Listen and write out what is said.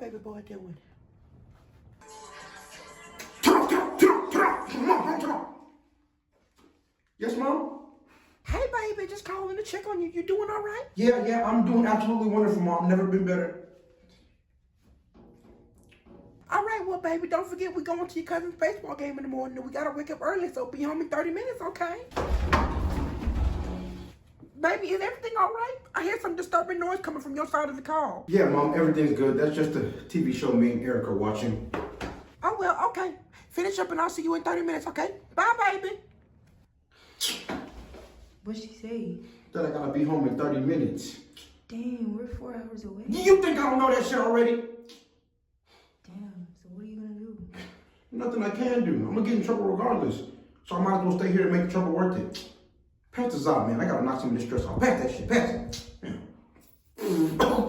baby boy doing? Turn off. Come on. Yes, Mom? Hey, baby, just calling to check on you. You doing all right? Yeah, I'm doing absolutely wonderful, Mom. Never been better. All right, well, baby, don't forget we're going to your cousin's baseball game in the morning. And we got to wake up early, so be home in 30 minutes, okay? Baby, is everything all right? I hear some disturbing noise coming from your side of the call. Yeah, Mom, everything's good. That's just a TV show me and Eric are watching. Oh, well, okay. Finish up and I'll see you in 30 minutes, okay? Bye, baby. What'd she say? That I gotta be home in 30 minutes. Damn, we're 4 hours away. You think I don't know that shit already? Damn, so what are you gonna do? Nothing I can do. I'm gonna get in trouble regardless. So I might as well stay here and make the trouble worth it. Pass this out, man. I gotta knock some of this stress off. Pass that shit. Pass it. Yeah.